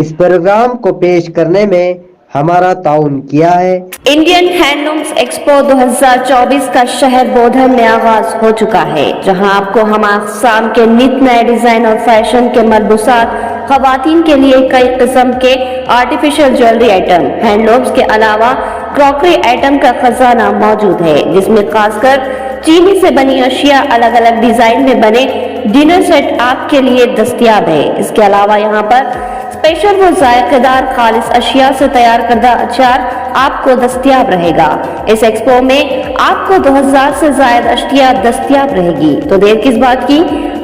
इस प्रोग्राम को पेश करने में हमारा ताउन किया है। इंडियन हैंडलूम्स एक्सपो 2024 का शहर बोधन में आगाज हो चुका है, जहां आपको हम शाम के नित नए डिजाइन और फैशन के मलबूसात, खवातीन के लिए कई किस्म के आर्टिफिशियल ज्वेलरी आइटम, हैंडलूम्स के अलावा क्रॉकरी आइटम का खजाना मौजूद है, जिसमें खासकर चीनी से बनी अशिया अलग अलग डिजाइन में बने डिनर सेट आपके लिए दस्तयाब है। इसके अलावा यहाँ पर स्पेशल व जायकेदार खालिस अशिया से तैयार करदा अचार आपको दस्तयाब रहेगा। इस एक्सपो में आपको 2000 से ज्यादा अशिया दस्तयाब रहेगी, तो देर किस बात की,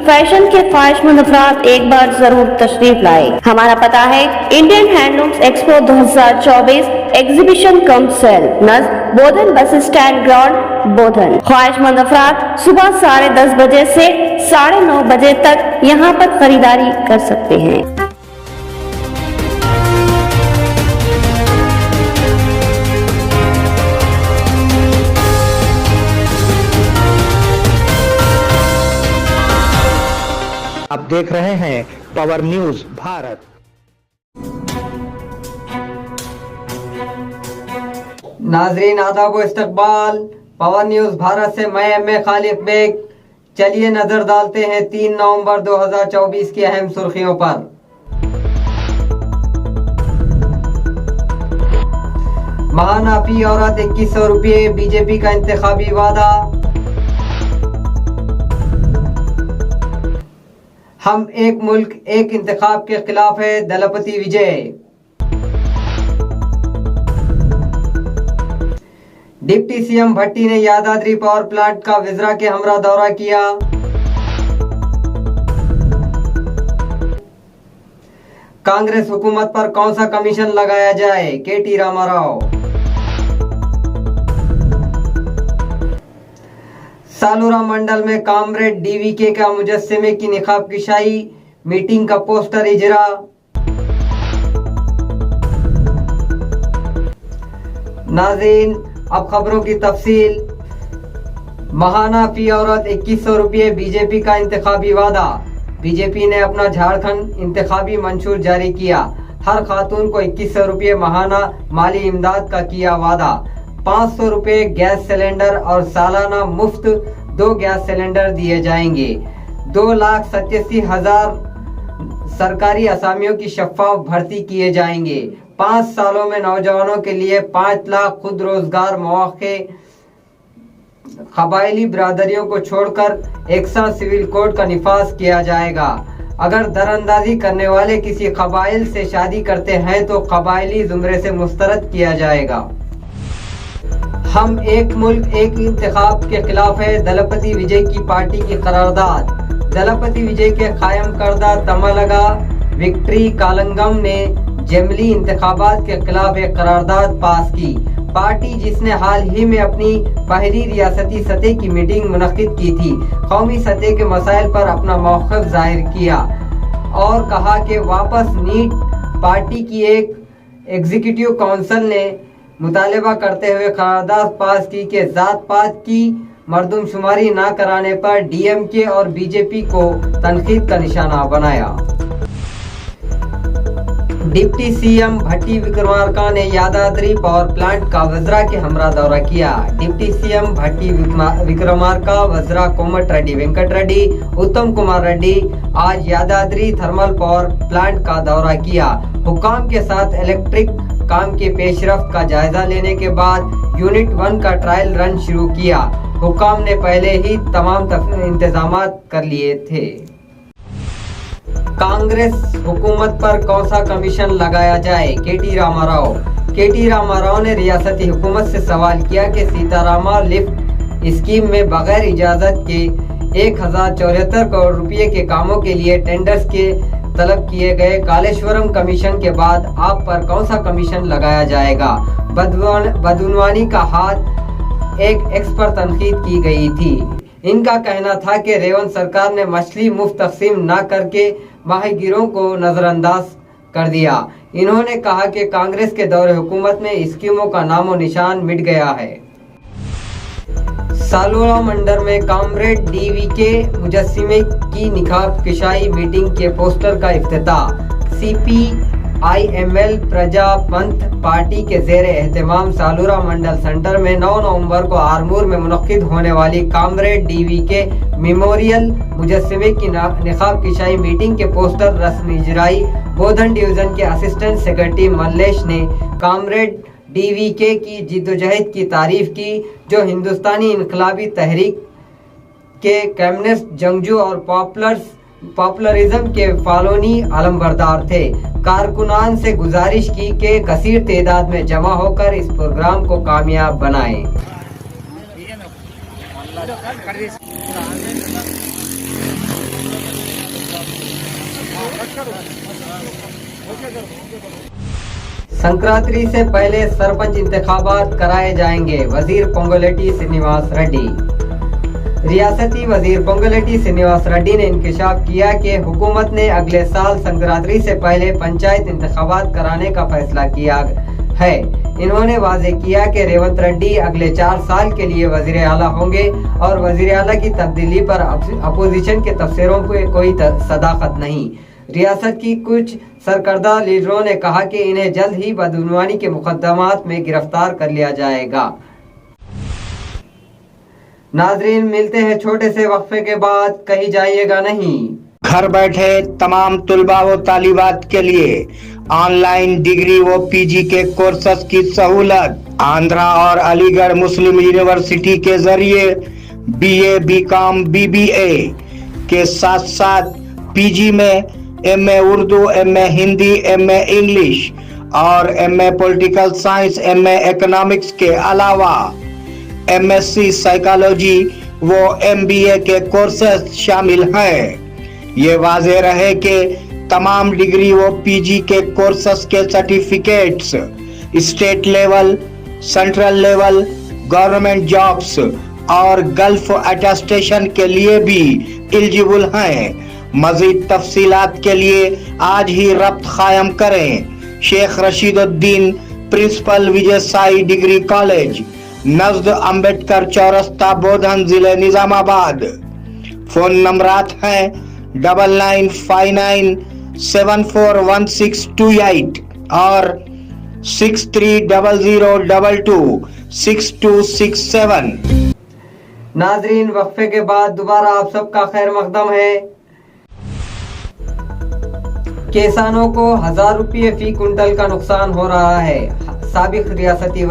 फैशन के ख्वाहिशमंद अफराद एक बार जरूर तशरीफ लाए। हमारा पता है Indian handlooms expo 2024 exhibition cum sale नज़ बोधन बस स्टैंड ग्राउंड बोधन। ख्वाहिशमंद अफराद सुबह 10:30 बजे से 9:30 बजे तक यहाँ पर खरीदारी कर सकते हैं। आप देख रहे हैं पावर न्यूज भारत। नाजरीन आदाब व इस्तकबाल, पावर न्यूज भारत से मैं एम ए खालिद बेग। चलिए नजर डालते हैं 3 नवंबर 2024 की अहम सुर्खियों पर। महानाफी औरत 2100 रुपये, बीजेपी का इंतखाबी वादा। हम एक मुल्क एक इंतखाब के खिलाफ है, दलपति विजय। डिप्टी सीएम भट्टी ने यादाद्री पावर प्लांट का विजरा के हमरा दौरा किया। कांग्रेस हुकूमत पर कौन सा कमीशन लगाया जाए, केटी रामाराव। सालूरा मंडल में कामरेड डीवीके का मुजस्समे की निकाब किशाई, मीटिंग का पोस्टर इजरा। नाज़रीन अब खबरों की तफसील। महाना फी औरत 2100 रुपये, बीजेपी का इंतखाबी वादा। बीजेपी ने अपना झारखंड इंतखाबी मंशूर जारी किया। हर खातून को 2100 रुपये महाना माली इमदाद का किया वादा। 500 रुपये गैस सिलेंडर और सालाना मुफ्त 2 गैस सिलेंडर दिए जाएंगे। 2,87,000 सरकारी असामियों की शफ़ाफ भर्ती किए जाएंगे। 5 सालों में नौजवानों के लिए 5 लाख खुद रोजगार मौके। कबायली बिरादरियों को छोड़कर एकसा सिविल कोड का निफाज किया जाएगा। अगर दरअंदाजी करने वाले किसी कबाइल से शादी करते हैं तो कबायली जुमरे से मुस्तरद किया जाएगा। हम एक मुल्क एक इंतखाब के खिलाफ है, दलपति विजय की पार्टी की करारदाद। दलपति विजय के कायम करदा तमलगा विक्ट्री कालंगम ने जमली इंतखाबात के खिलाफ एक करारदाद पास की। पार्टी जिसने हाल ही में अपनी पहली रियासती सतह की मीटिंग मुनक्किद की थी, कौमी सतह के मसाइल पर अपना मौक़िफ़ जाहिर किया और कहा कि वापस नीट पार्टी की एक एग्जीक्यूटिव काउंसिल ने मुतालबा करते हुए करारदाद पास की कि जात पात की मरदमशुमारी न कराने पर डीएमके और बीजेपी को तनकीद का निशाना बनाया। डिप्टी सीएम भट्टी विक्रमार्का ने यादाद्री पावर प्लांट का वज़रा के हमरा दौरा किया। डिप्टी सीएम भट्टी विक्रमार्का, वज़रा कोमट रेड्डी वेंकट रेड्डी, उत्तम कुमार रेड्डी आज यादाद्री थर्मल पावर प्लांट का दौरा किया। हुकाम के साथ इलेक्ट्रिक काम के पेशरफ्त का जायजा लेने के बाद यूनिट 1 का ट्रायल रन शुरू किया। हुकाम ने पहले ही तमाम इंतजामात कर लिए थे। कांग्रेस हुकूमत पर कौन सा कमीशन लगाया जाए, केटी रामाराव। केटी रामाराव ने रियासती हुकूमत से सवाल किया कि सीतारामा लिफ्ट स्कीम में बगैर इजाजत के 1074 करोड़ रुपए के कामों के लिए टेंडर्स के तलब किए गए कालेश्वरम कमीशन के बाद आप पर कौन सा कमीशन लगाया जाएगा। बदउनवानी का हाथ एक एक्स पर तनकीद की गई थी। इनका कहना था कि रेवंत सरकार ने मछली मुफ्त तकसीम न करके माहीगीरों को नजरअंदाज कर दिया। इन्होंने कहा कि कांग्रेस के दौरे हुकूमत में स्कीमों का नामो निशान मिट गया है। सालूरा मंडल में कामरेड डीवीके मुजस्समे की निकाब किशाई, मीटिंग के पोस्टर का इफ्तिताह। सीपी IML प्रजा पंथ पार्टी के ज़ेर एहतमाम सालूरा मंडल सेंटर में 9 नवंबर को आरमूर में मुनक्किद होने वाली कामरेड DVK मेमोरियल मुजस्समे की निकाब किशाई मीटिंग के पोस्टर रस्मी इजराई बोधन डिवीजन के असिस्टेंट सेक्रेटरी मल्लेश ने कामरेड DVK की जिद्दोजहद की तारीफ की, जो हिंदुस्तानी इनकलाबी तहरीक के कम्युनिस्ट जंगजू और पॉपुलरिज्म के फालोनी अलमबरदार थे। कारकुनान से गुजारिश की कि कसीर तादाद में जमा होकर इस प्रोग्राम को कामयाब बनाएं। संक्रांति से पहले सरपंच इंतखाबात कराए जाएंगे, वजीर पोंगुलेटी श्रीनिवास रेड्डी। रियासती वजीर पोंगुलेटी श्रीनिवास रेड्डी ने इंकशाफ किया कि हुकूमत ने अगले साल संक्रांति से पहले पंचायत इंतखाबात कराने का फैसला किया है। इन्होंने वाज़ेह किया कि रेवंत रेड्डी अगले 4 साल के लिए वजीर आला होंगे और वजीर आला की तब्दीली पर अपोजिशन के तफसीरों पर कोई सदाकत नहीं। रियासत की कुछ सरकर्दा लीडरों ने कहा कि इन्हें जल्द ही बदउनवानी के मुकदमात में गिरफ्तार कर लिया जाएगा। नाजरीन, मिलते हैं छोटे से वक्फे के बाद, कहीं जाइएगा नहीं। घर बैठे तमाम तुलबा व तालिबात के लिए ऑनलाइन डिग्री व PG के कोर्सेस की सहूलत आंध्रा और अलीगढ़ मुस्लिम यूनिवर्सिटी के जरिए BA BCom BBA के साथ साथ PG में MA Urdu, MA Hindi, MA English और MA political science, MA economics के अलावा MSc साइकोलॉजी वो MBA के कोर्सेस शामिल हैं। ये वाज़ेह रहे कि तमाम डिग्री व PG के कोर्सेस के certificates state level, central level, government jobs और गल्फ अटेस्टेशन के लिए भी एलिजिबल हैं। मजीद तफसीलात के लिए आज ही रब्त कायम करें। Sheikh Rashiduddin, principal Vijay Sai degree college, नज़द Ambedkar चौरस्ता, बोधन, जिले निजामाबाद। फोन नंबरात हैं 9959741628 और 6300226267। नाजरीन, वक्फे के बाद दोबारा आप सबका खैर मकदम है। किसानों को 1000 रुपये फी कुंटल का नुकसान हो रहा है। साबिक रियासती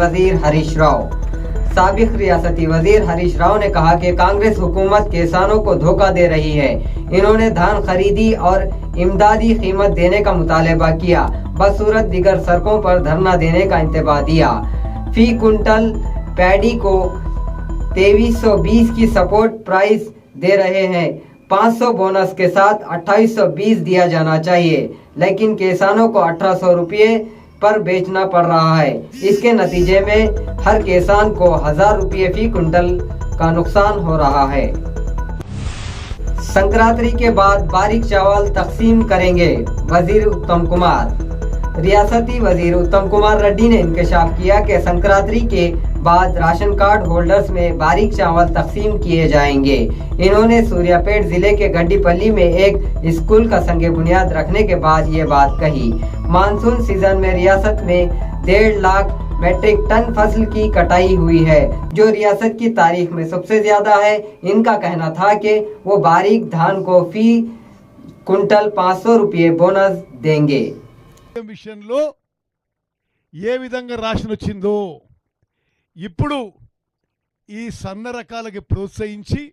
वजीर हरीश राव ने कहा कि कांग्रेस हुकूमत किसानों को धोखा दे रही है। इन्होंने धान खरीदी और इमदादी कीमत देने का मुतालबा किया, बसूरत दीगर सड़कों पर धरना देने का इंतबाह दिया। फी कुंटल पैडी को 2320 की सपोर्ट प्राइस दे रहे हैं। 500 बोनस के साथ 2820 दिया जाना चाहिए, लेकिन किसानों को 1800 रुपये पर बेचना पड़ रहा है। इसके नतीजे में हर किसान को 1000 रुपये फी कुंटल का नुकसान हो रहा है। संक्रांति के बाद बारीक चावल तकसीम करेंगे, वजीर उत्तम कुमार। रियासती वजीर उत्तम कुमार रेड्डी ने इंकशाफ किया कि संक्रांति के बाद राशन कार्ड होल्डर्स में बारीक चावल तकसीम किए जाएंगे। इन्होंने सूर्यापेट जिले के गड्डीपल्ली में एक स्कूल का संगे बुनियाद रखने के बाद ये बात कही। मानसून सीजन में रियासत में 1.5 लाख मेट्रिक टन फसल की कटाई हुई है, जो रियासत की तारीख में सबसे ज्यादा है। इनका कहना था कि वो बारीक धान को फी कुंटल 500 रुपये बोनस देंगे। విషయంలో ఏ విధంగా రాషన్ వచ్చిందో ఇప్పుడు ఈ సన్న రకాలకి ప్రోత్సహించి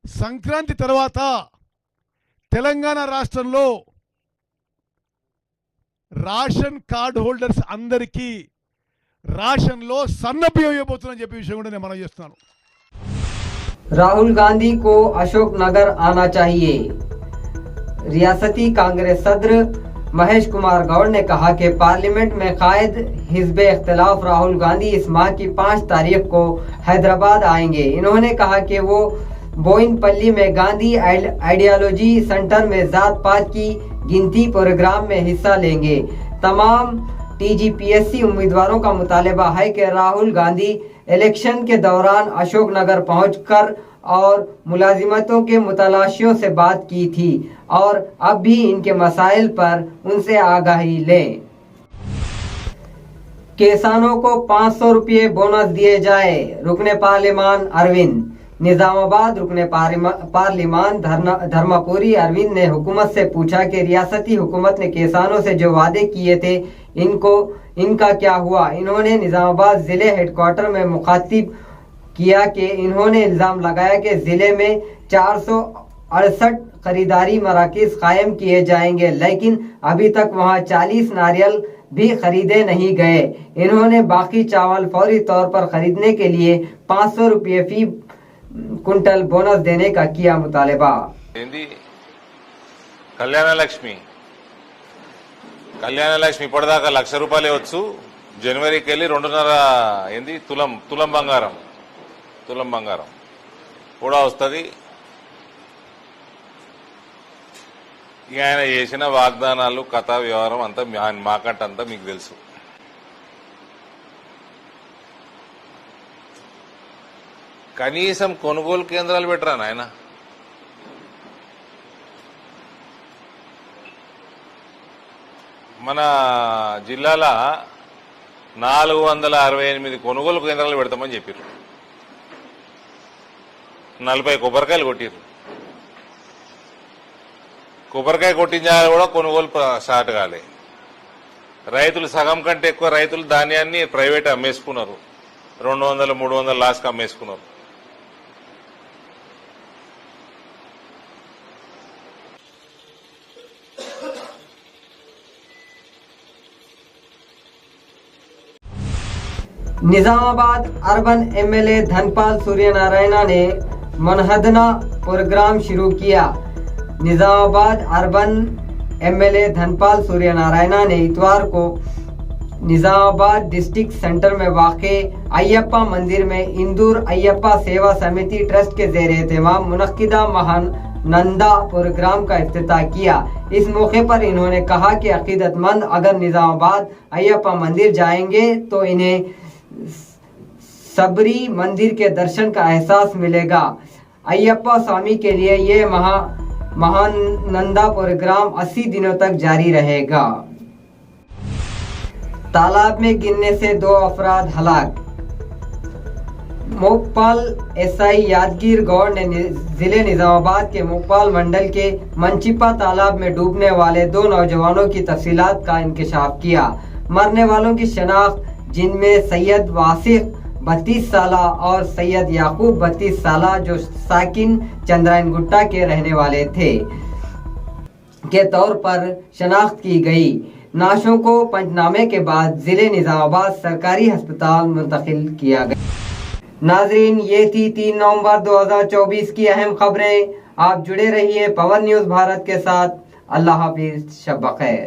సంక్రాంతి తర్వాత తెలంగాణ రాష్ట్రంలో రాషన్ కార్డ్ హోల్డర్స్ అందరికీ రాషన్లో సన్న బియ్యం ఇవ్వబోతుందని చెప్పే విషయం కూడా నేను మనం చేస్తున్నాను। राहुल गांधी को अशोकनगर आना चाहिए। रियासती कांग्रेस सदर महेश कुमार गौड़ ने कहा कि पार्लियामेंट में कायद हिज़्ब इख्तिलाफ राहुल गांधी इस माह की 5 तारीख को हैदराबाद आएंगे। इन्होंने कहा कि वो बोइनपल्ली में गांधी आइडियोलॉजी सेंटर में जात पात की गिनती प्रोग्राम में हिस्सा लेंगे। तमाम TGPSC उम्मीदवारों का मुतालबा है कि राहुल गांधी इलेक्शन के दौरान अशोकनगर पहुंचकर और मुलाजिमतों के मुतलाशियों से बात की थी और अब भी इनके मसाइल पर उनसे आगाही लें। किसानों को 500 रुपये बोनस दिए जाए, रुकने पार्लिमान अरविंद। निजामाबाद रुकने पार्लिमान धर्मापुरी अरविंद ने हुकूमत से पूछा कि रियासती हुकूमत ने किसानों से जो वादे किए थे इनका क्या हुआ। इन्होंने निजामाबाद जिले हेडक्वार्टर में मुखातिब किया कि इन्होंने इल्ज़ाम लगाया कि ज़िले में 468 खरीदारी मराकज़ कायम किए जाएंगे, लेकिन अभी तक वहां 40 नारियल भी खरीदे नहीं गए। इन्होंने बाकी चावल फौरी तौर पर खरीदने के लिए 500 रुपये फी क्विंटल बोनस देने का किया मुतालबा। కళ్యాణ లక్ష్మి ఇప్పటిదాకా 1,00,000 రూపాయలే వచ్చు. జనవరికి వెళ్ళి 2.5 తులం బంగారం కూడా వస్తుంది. ఇక ఆయన చేసిన వాగ్దానాలు కథా వ్యవహారం అంతా మాకంటంతా మీకు తెలుసు. కనీసం కొనుగోలు కేంద్రాలు పెట్టరా నాయన. మన జిల్లాల 468 కొనుగోలు కేంద్రాలు పెడతామని చెప్పారు. 40 కొబ్బరికాయలు కొట్టిర్రు. కొబ్బరికాయ కొట్టించాలి కూడా కొనుగోలు స్టార్ట్ కాలే. రైతులు సగం కంటే ఎక్కువ రైతులు ధాన్యాన్ని ప్రైవేట్ అమ్మేసుకున్నారు. 200-300 లాస్కి అమ్మేసుకున్నారు. निजामाबाद अर्बन एमएलए धनपाल सूर्यनारायण ने मनहदना प्रोग्राम शुरू किया। निजामाबाद अर्बन एमएलए धनपाल सूर्यनारायण ने इतवार को निजामाबाद डिस्ट्रिक्ट सेंटर में वाक़े अय्यप्पा मंदिर में इंदूर अय्यप्पा सेवा समिति ट्रस्ट के ज़ेर एहतमाम मुनक्किदा महानंदा प्रोग्राम का इफ्तिताह किया। इस मौके पर इन्होंने कहा कि अकीदतमंद अगर निजामाबाद अय्यप्पा मंदिर जाएंगे तो इन्हें सबरी मंदिर के दर्शन का एहसास मिलेगा। अय्यप्पा स्वामी के लिए ये महानंदा प्रोग्राम 80 दिनों तक जारी रहेगा। तालाब में गिरने से 2 अफराद हलाक। मोकपाल एसआई यादगीर गौड़ ने जिले निजामाबाद के मोकपाल मंडल के मंचिपा तालाब में डूबने वाले 2 नौजवानों की तफसीलात का इंकशाफ किया। मरने वालों की शनाख्त, जिनमें सैयद वासिक 32 साल और सैयद याकूब 32 साल जो साकिन चंद्रायन गुट्टा के रहने वाले थे के तौर पर शनाख्त की गई। नाशों को पंचनामे के बाद जिले निजामाबाद सरकारी अस्पताल मुंतकिल किया गया। नाजरीन, ये थी 3 नवंबर 2024 की अहम खबरें। आप जुड़े रहिए पवन न्यूज़ भारत के साथ। अल्लाह हाफिज, शब बखैर।